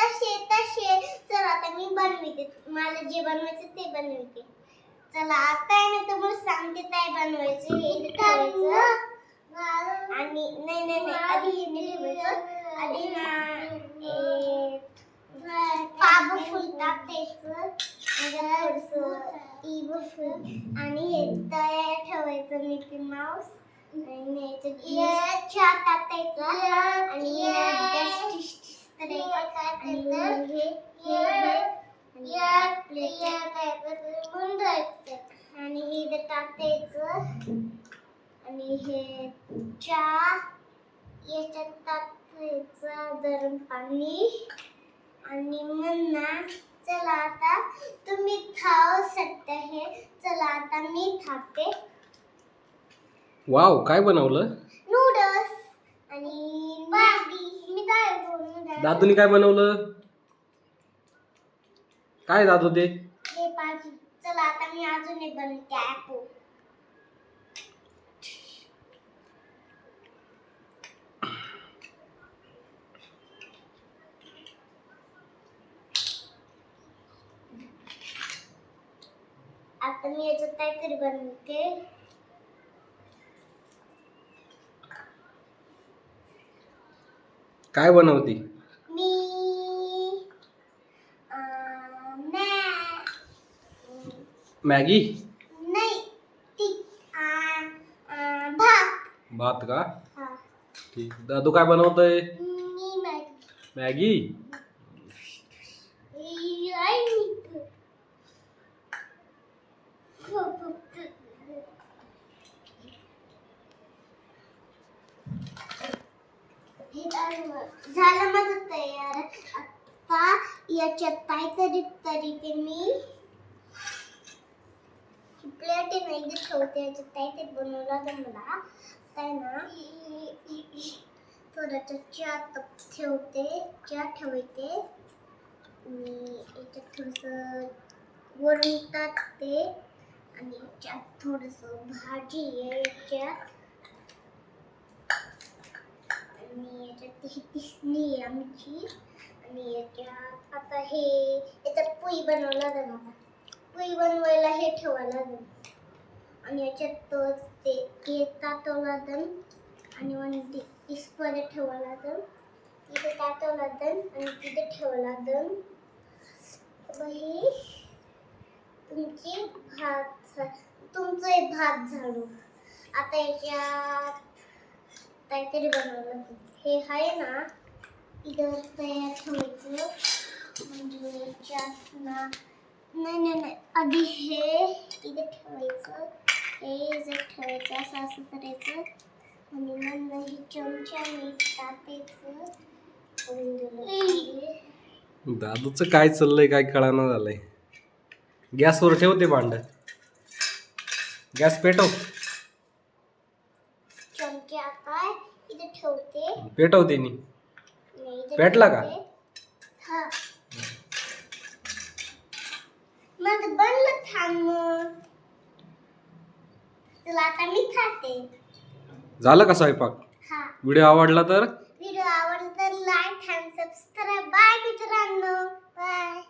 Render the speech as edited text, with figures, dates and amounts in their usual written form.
तसे तसे चला आता मी बनवते मला जे बनवायचं ते बनवते चला आता आहे ना तुम्हाला सांगते काय बनवायचं हे ठेवायचं आणि नाही नाही नाही आधी हे ठेवायचं आधी ना पाब फुल टाकायचं थोडंसं इब फुल आणि हे तयार ठेवायचं मिकी माऊस आणि याच्यात टाकायचं आणि आणि हे टाकायचं आणि हे चहा याच्यात टाकायचं गरम पाणी आणि म्हणा चला आता तुम्ही खाऊ शकता हे चला आता मी खाते वाव काय बनवलं नूडल्स आणि मॅगी मी काय बोलू दादूनी काय बनवलं काय दादू ते हे भाजी चला आता मी अजून एक बनवते ॲपल आता मी याच्यात काहीतरी बनवते काय बनवती मी मॅगी नाही ती भात भात का हा ठीक दादू काय बनवतोय मी मॅगी झालं माझं तयार आता याच्यात काहीतरी तरी मी प्लेट नाही ठेवते याच्यात काहीतरी बनवलं लागेल मला काय ना थोडंसं चहा ठेवते चहा ठेवते आणि याच्यात थोडंसं वरून टाकते आणि याच्यात थोडंसं भाजी आहे याच्यात आणि याच्यात ही किसणी आहे आमची आणि याच्यात आता हे याच्यात पोळी बनवायला लागेल मला पोळी बनवायला हे ठेवायला लागेल आणि याच्यात ते केक टाकावं लागेल आणि मग परत ठेवावं लागेल इथे टाकावं लागेल आणि तिथे ठेवावं लागेल बाई तुमचं हे भात झाडू आता याच्यात काहीतरी बनवावं लागेल हे आहे ना इथं तयार ठेवायचं म्हणजे याच्यात ना नाही आधी हे इथे ठेवायचं हे इथे ठेवायचं असं करायचं आणि मग हे चमच्याने टाकायचं दादूचं काय चाललंय काय कळाना झालंय गॅसवर ठेवते भांड गॅस पेटव चमचा काय इथे ठेवते पेटवते नी पेटला का हा मग बनलं थांब चला आता मी खाते झालं का स्वयंपाक हा व्हिडिओ आवडला तर व्हिडिओ आवडला तर लाईक आणि सबस्क्राईब बाय मित्रांनो बाय